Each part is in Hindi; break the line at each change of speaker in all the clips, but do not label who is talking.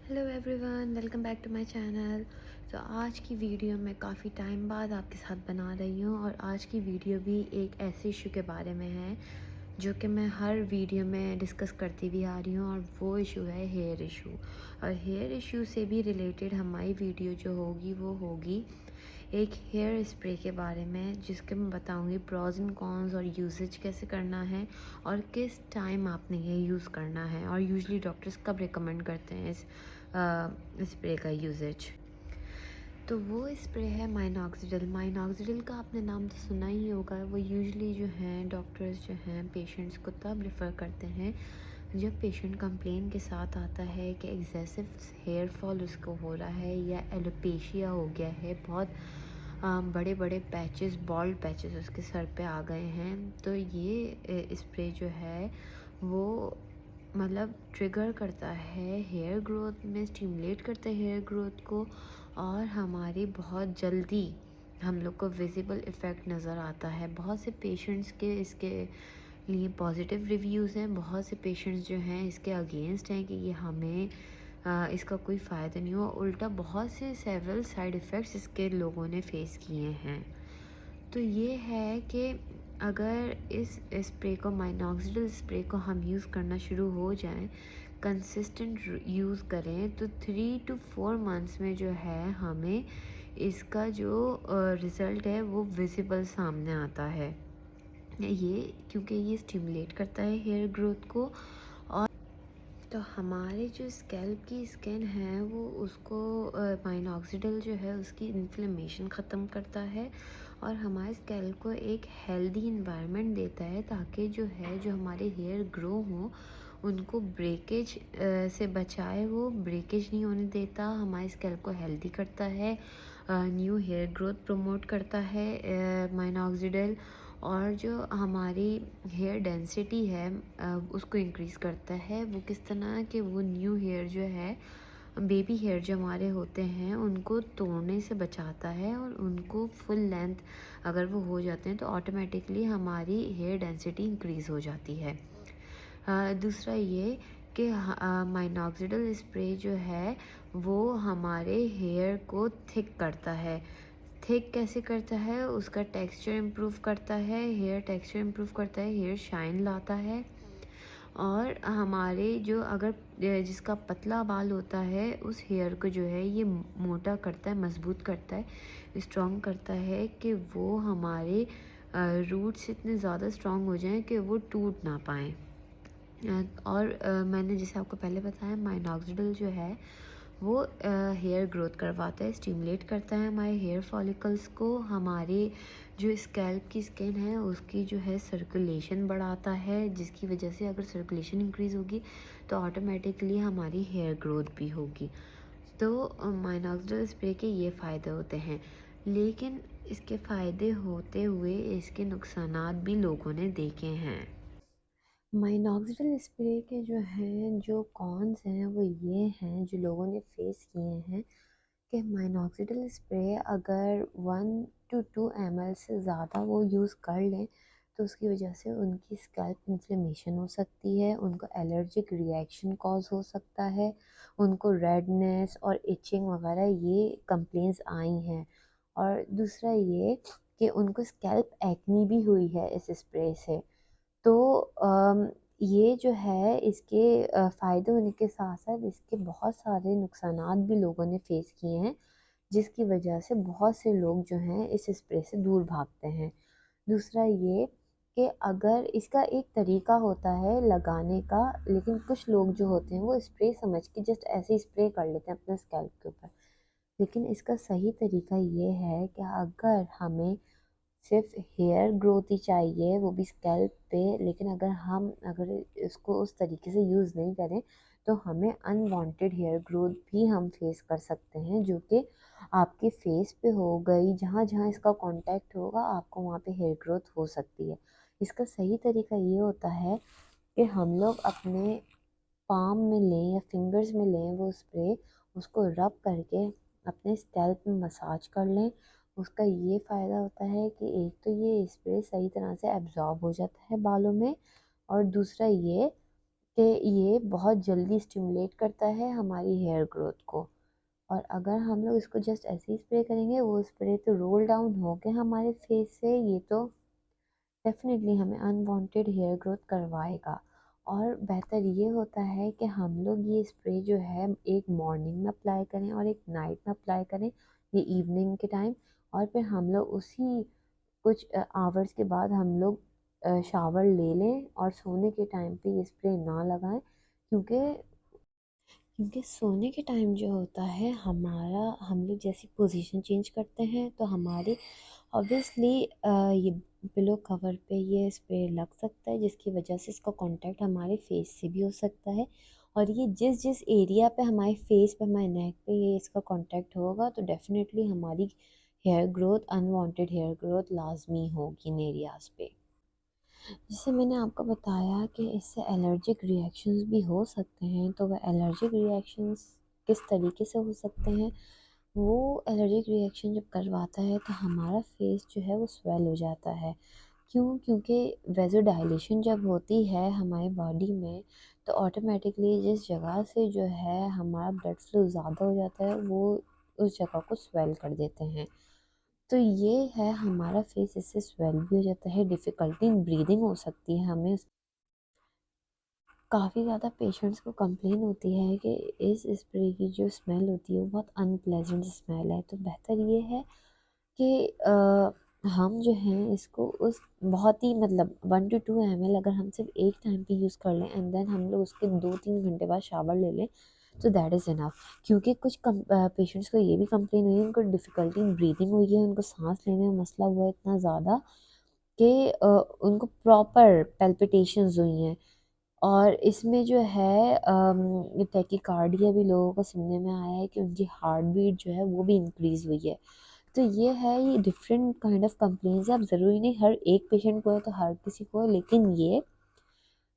Hello everyone, welcome back to my channel. तो आज की वीडियो मैं काफ़ी टाइम बाद आपके साथ बना रही हूँ और आज की वीडियो भी एक ऐसे इशू के बारे में है जो कि मैं हर वीडियो में डिस्कस करती भी आ रही हूँ, और वो इशू है हेयर इशू। और हेयर इशू से भी रिलेटेड हमारी वीडियो जो होगी वो होगी एक हेयर स्प्रे के बारे में, जिसके मैं बताऊंगी प्रॉज एंड कॉन्स और यूसेज कैसे करना है और किस टाइम आपने ये यूज़ करना है, और यूजली डॉक्टर्स कब रिकमेंड करते हैं इस स्प्रे का यूजेज। तो वो स्प्रे है माइनॉक्सिडिल। माइनॉक्सिडिल का आपने नाम तो सुना ही होगा। वो यूजली जो हैं डॉक्टर्स जो हैं पेशेंट्स को तब रेफ़र करते हैं जब पेशेंट कंप्लेन के साथ आता है कि एक्सेसिव हेयर फॉल उसको हो रहा है या एलोपेशिया हो गया है, बहुत बड़े बड़े पैचेस, बॉल्ड पैचेस उसके सर पे आ गए हैं। तो ये स्प्रे जो है वो मतलब ट्रिगर करता है हेयर ग्रोथ में, स्टिमुलेट करता है हेयर ग्रोथ को, और हमारी बहुत जल्दी हम लोग को विजिबल इफ़ेक्ट नज़र आता है। बहुत से पेशेंट्स के इसके लिए पॉजिटिव रिव्यूज़ हैं, बहुत से पेशेंट्स जो हैं इसके अगेंस्ट हैं कि ये हमें इसका कोई फ़ायदा नहीं हुआ, उल्टा बहुत से सेवरल साइड इफ़ेक्ट्स इसके लोगों ने फेस किए हैं। तो ये है कि अगर इस स्प्रे को, माइनॉक्सिडिल स्प्रे को हम यूज़ करना शुरू हो जाएं, कंसिस्टेंट यूज़ करें, तो 3 to 4 मंथ्स में जो है हमें इसका जो रिज़ल्ट है वो विजिबल सामने आता है। ये क्योंकि ये स्टिमुलेट करता है हेयर ग्रोथ को, और तो हमारे जो स्कैल्प की स्किन है वो उसको माइनॉक्सिडिल जो है उसकी इन्फ्लेमेशन ख़त्म करता है और हमारे स्कैल्प को एक हेल्दी इन्वायरमेंट देता है, ताकि जो है जो हमारे हेयर ग्रो हों उनको ब्रेकेज से बचाए, वो ब्रेकेज नहीं होने देता, हमारे स्कैल्प को हेल्दी करता है, न्यू हेयर ग्रोथ प्रमोट करता है माइनॉक्सिडिल। और जो हमारी हेयर डेंसिटी है उसको इंक्रीज़ करता है। वो किस तरह के, वो न्यू हेयर जो है, बेबी हेयर जो हमारे होते हैं उनको तोड़ने से बचाता है, और उनको फुल लेंथ अगर वो हो जाते हैं तो ऑटोमेटिकली हमारी हेयर डेंसिटी इंक्रीज़ हो जाती है। दूसरा ये कि माइनॉक्सिडिल स्प्रे जो है वो हमारे हेयर को थिक करता है। थिक कैसे करता है? उसका टेक्सचर इम्प्रूव करता है, हेयर टेक्सचर इम्प्रूव करता है, हेयर शाइन लाता है। और हमारे जो अगर जिसका पतला बाल होता है उस हेयर को जो है ये मोटा करता है, मजबूत करता है, स्ट्रॉन्ग करता है कि वो हमारे रूट्स इतने ज़्यादा स्ट्रॉन्ग हो जाएं कि वो टूट ना पाएँ। और मैंने जैसे आपको पहले बताया, माइनॉक्सिडिल जो है वो हेयर ग्रोथ करवाता है, स्टिमुलेट करता है हमारे हेयर फॉलिकल्स को, हमारे जो स्कैल्प की स्किन है उसकी जो है सर्कुलेशन बढ़ाता है, जिसकी वजह से अगर सर्कुलेशन इंक्रीज़ होगी तो ऑटोमेटिकली हमारी हेयर ग्रोथ भी होगी। तो माइनॉक्सिडिल स्प्रे के ये फ़ायदे होते हैं, लेकिन इसके फ़ायदे होते हुए इसके नुकसानात भी लोगों ने देखे हैं। माइनॉक्सिडिल स्प्रे के जो हैं, जो कॉन्स हैं वो ये हैं जो लोगों ने फेस किए हैं, कि माइनॉक्सिडिल स्प्रे अगर 1 to 2 ml से ज़्यादा वो यूज़ कर लें तो उसकी वजह से उनकी स्कैल्प इन्फ्लेमेशन हो सकती है, उनको एलर्जिक रिएक्शन कॉज हो सकता है, उनको रेडनेस और इचिंग वगैरह ये कंप्लेंट्स आई हैं। और दूसरा ये कि उनको स्कैल्प एक्नी भी हुई है इस स्प्रे से। तो ये जो है इसके फ़ायदे होने के साथ-साथ इसके बहुत सारे नुकसानात भी लोगों ने फ़ेस किए हैं, जिसकी वजह से बहुत से लोग जो हैं इस स्प्रे से दूर भागते हैं। दूसरा ये कि अगर इसका एक तरीका होता है लगाने का, लेकिन कुछ लोग जो होते हैं वो स्प्रे समझ के जस्ट ऐसे ही स्प्रे कर लेते हैं अपने स्कैल्प के ऊपर। लेकिन इसका सही तरीका ये है कि अगर हमें सिर्फ हेयर ग्रोथ ही चाहिए, वो भी स्कैल्प पे, लेकिन अगर इसको उस तरीके से यूज़ नहीं करें तो हमें अनवांटेड हेयर ग्रोथ भी हम फेस कर सकते हैं, जो कि आपके फेस पे हो गई, जहाँ जहाँ इसका कांटेक्ट होगा आपको वहाँ पे हेयर ग्रोथ हो सकती है। इसका सही तरीका ये होता है कि हम लोग अपने पाम में लें या फिंगर्स में लें वो स्प्रे, उसको रब करके अपने स्कैल्प में मसाज कर लें। उसका ये फ़ायदा होता है कि एक तो ये स्प्रे सही तरह से एब्ज़ॉर्ब हो जाता है बालों में, और दूसरा ये कि ये बहुत जल्दी स्टिमुलेट करता है हमारी हेयर ग्रोथ को। और अगर हम लोग इसको जस्ट ऐसे ही स्प्रे करेंगे, वो स्प्रे तो रोल डाउन हो के हमारे फेस से, ये तो डेफिनेटली हमें अनवांटेड हेयर ग्रोथ करवाएगा। और बेहतर ये होता है कि हम लोग ये स्प्रे जो है एक मॉर्निंग में अप्लाई करें और एक नाइट में अप्लाई करें, ये इवनिंग के टाइम। और फिर हम लोग उसी कुछ आवर्स के बाद हम लोग शावर ले लें और सोने के टाइम पे ये स्प्रे ना लगाएं, क्योंकि सोने के टाइम जो होता है हमारा, हम लोग जैसी पोजीशन चेंज करते हैं तो हमारे ऑब्वियसली ये पिलो कवर पे ये स्प्रे लग सकता है, जिसकी वजह से इसका कांटेक्ट हमारे फेस से भी हो सकता है। और ये जिस जिस एरिया पे, हमारे फेस पे, हमारे नेक पे ये इसका कांटेक्ट होगा तो डेफिनेटली हमारी hair growth, unwanted hair growth लाजमी होगी इन एरियाज पे। जैसे मैंने आपको बताया कि इससे एलर्जिक रिएक्शंस भी हो सकते हैं, तो वह एलर्जिक रिएक्शंस किस तरीके से हो सकते हैं? वो एलर्जिक रिएक्शन जब करवाता है तो हमारा फेस जो है वो स्वेल हो जाता है। क्यों? क्योंकि वेज़ोडाइलेशन जब होती है हमारी बॉडी में, तो ऑटोमेटिकली जिस जगह से जो है हमारा ब्लड फ्लो ज़्यादा हो जाता है, वो उस जगह को स्वेल कर देते हैं। तो ये है हमारा फेस, इससे स्वेल भी हो जाता है, डिफ़िकल्टी इन ब्रीदिंग हो सकती है हमें। काफ़ी ज़्यादा पेशेंट्स को कंप्लेन होती है कि इस स्प्रे की जो स्मेल होती है वो बहुत अनप्लेजेंट स्मेल है। तो बेहतर ये है कि हम जो हैं इसको उस बहुत ही मतलब 1 to 2 ml अगर हम सिर्फ एक टाइम पे यूज़ कर लें एंड देन हम लोग उसके 2-3 घंटे बाद शावर ले लें, तो दैट इज़ इनफ। क्योंकि कुछ पेशेंट्स को ये भी कंप्लेन हुई है, उनको डिफ़िकल्टी इन ब्रीदिंग हुई है, उनको सांस लेने में मसला हुआ है इतना ज़्यादा कि उनको प्रॉपर पेल्पिटेशंस हुई हैं। और इसमें जो है टैकीकार्डिया भी लोगों को सुनने में आया है कि उनकी हार्ट बीट जो है वो भी इंक्रीज़ हुई है। तो ये है, ये डिफरेंट काइंड ऑफ कंप्लेंट्स है। अब ज़रूरी नहीं हर एक पेशेंट को है तो हर किसी को है, लेकिन ये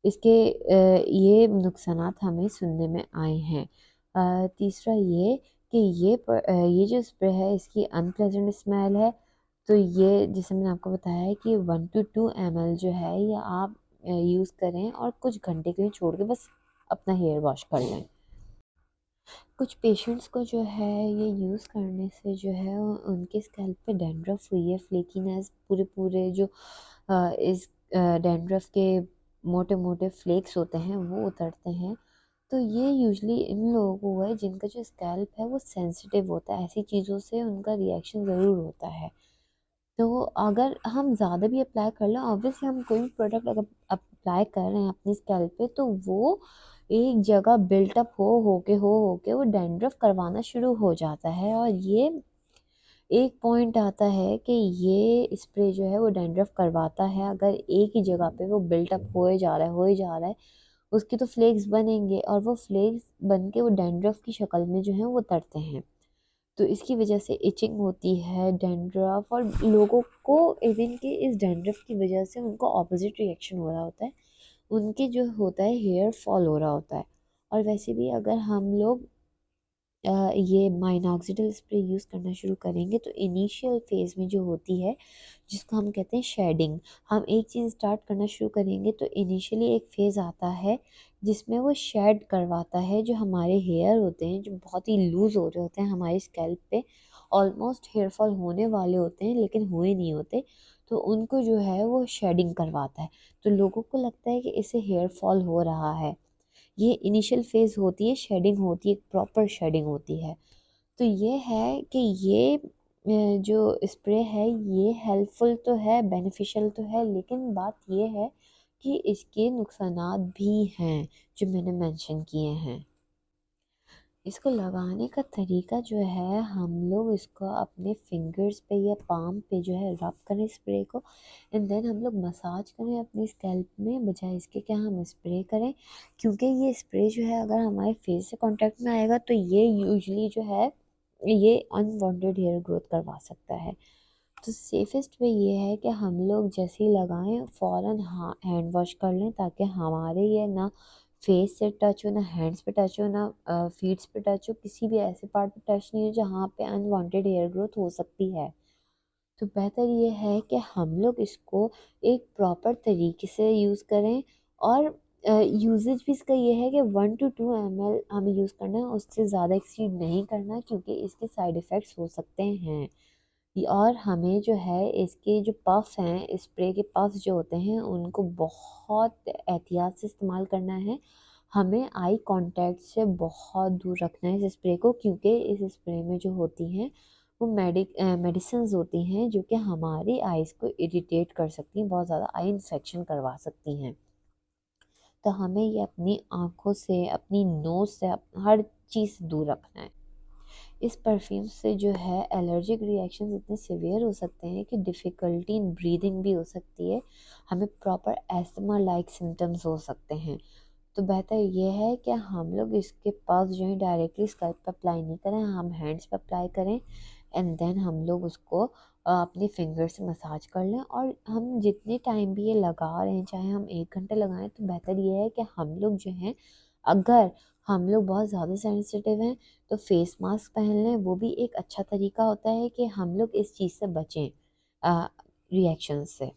इसके ये नुकसानात हमें सुनने में आए हैं। तीसरा ये कि ये जो स्प्रे है इसकी अनप्लेजेंट स्मेल है। तो ये जैसे मैंने आपको बताया है कि 1 to 2 ml जो है ये आप यूज़ करें और कुछ घंटे के लिए छोड़ के बस अपना हेयर वॉश कर लें। कुछ पेशेंट्स को जो है ये यूज़ करने से जो है उनके स्कैल्प पे डैंड्रफ हुई है, फ्लेकीनेस, पूरे पूरे जो इस डैंड्रफ के मोटे मोटे फ्लेक्स होते हैं वो उतरते हैं। तो ये यूजुअली इन लोगों को हुआ है जिनका जो स्कैल्प है वो सेंसिटिव होता है, ऐसी चीज़ों से उनका रिएक्शन ज़रूर होता है। तो अगर हम ज़्यादा भी अप्लाई कर लें, ऑब्वियसली हम कोई भी प्रोडक्ट अगर अप्लाई कर रहे हैं अपनी स्कैल्प पे तो वो एक जगह बिल्टअप हो के वो डैंड्रफ करवाना शुरू हो जाता है। और ये एक पॉइंट आता है कि ये स्प्रे जो है वो डैंड्रफ करवाता है, अगर एक ही जगह पे वो बिल्टअप होए जा रहा है, उसके तो फ्लेक्स बनेंगे और वो फ्लेक्स बन के वो डैंड्रफ की शक्ल में जो है वो उतरते हैं। तो इसकी वजह से इचिंग होती है, डैंड्रफ, और लोगों को इवन कि इस डैंड्रफ की वजह से उनको ऑपोजिट रिएक्शन हो रहा होता है, उनके जो होता है हेयर फॉल हो रहा होता है। और वैसे भी अगर हम लोग ये माइनॉक्सिडिल स्प्रे यूज़ करना शुरू करेंगे तो इनिशियल फेज़ में जो होती है, जिसको हम कहते हैं शेडिंग, हम एक चीज़ स्टार्ट करना शुरू करेंगे तो इनिशियली एक फ़ेज़ आता है जिसमें वो शेड करवाता है, जो हमारे हेयर होते हैं जो बहुत ही लूज़ हो रहे होते हैं हमारे स्कैल्प पे, ऑलमोस्ट हेयर फॉल होने वाले होते हैं लेकिन हुए नहीं होते, तो उनको जो है वो शेडिंग करवाता है। तो लोगों को लगता है कि इससे हेयर फॉल हो रहा है। ये इनिशियल फेज़ होती है, शेडिंग होती है, एक प्रॉपर शेडिंग होती है। तो ये है कि ये जो स्प्रे है ये हेल्पफुल तो है, बेनिफिशियल तो है, लेकिन बात ये है कि इसके नुकसानात भी हैं जो मैंने मेंशन किए हैं। इसको लगाने का तरीका जो है, हम लोग इसको अपने फिंगर्स पे या पाम पे जो है रब करें स्प्रे को, एंड देन हम लोग मसाज करें अपनी स्कैल्प में, बजाय इसके क्या हम स्प्रे करें। क्योंकि ये स्प्रे जो है अगर हमारे फेस से कांटेक्ट में आएगा तो ये यूजुअली जो है ये अनवांटेड हेयर ग्रोथ करवा सकता है। तो सेफेस्ट वे ये है कि हम लोग जैसे ही लगाएं फ़ौरन हाँ हैंड वॉश कर लें, ताकि हमारे ये ना फेस से टच हो, ना हैंड्स पे टच हो, ना फीट्स पे टच हो, किसी भी ऐसे पार्ट पे टच नहीं हो जहाँ पे अनवांटेड हेयर ग्रोथ हो सकती है। तो बेहतर ये है कि हम लोग इसको एक प्रॉपर तरीके से यूज़ करें और यूजेज भी इसका ये है कि 1 to 2 ml हमें यूज़ करना है, उससे ज़्यादा एक्सीड नहीं करना क्योंकि इसके साइड इफ़ेक्ट्स हो सकते हैं। और हमें जो है इसके जो पफ़ हैं, स्प्रे के पफ़्स जो होते हैं उनको बहुत एहतियात से इस्तेमाल करना है। हमें आई कांटेक्ट से बहुत दूर रखना है इस स्प्रे को, क्योंकि इस स्प्रे में जो होती हैं वो मेडिसिन्स होती हैं जो कि हमारी आइज़ को इरिटेट कर सकती हैं, बहुत ज़्यादा आई इन्फेक्शन करवा सकती हैं। तो हमें ये अपनी आँखों से, अपनी नोज़ से, हर चीज़ से दूर रखना है। इस परफ्यूम से जो है एलर्जिक रिएक्शंस इतने सीवियर हो सकते हैं कि डिफ़िकल्टी इन ब्रीदिंग भी हो सकती है। हमें प्रॉपर अस्थमा लाइक सिम्पटम्स हो सकते हैं। तो बेहतर ये है कि हम लोग इसके पल्स जो है डायरेक्टली स्कैल्प पे अप्लाई नहीं करें, हम हैंड्स पे अप्लाई करें एंड देन हम लोग उसको अपनी फिंगर से मसाज कर लें। और हम जितने टाइम भी ये लगा रहे हैं, चाहे हम 1 घंटे लगाएं, तो बेहतर ये है कि हम लोग जो हैं, अगर हम लोग बहुत ज़्यादा सेंसिटिव हैं तो फेस मास्क पहन लें। वो भी एक अच्छा तरीका होता है कि हम लोग इस चीज़ से बचें, रिएक्शन से।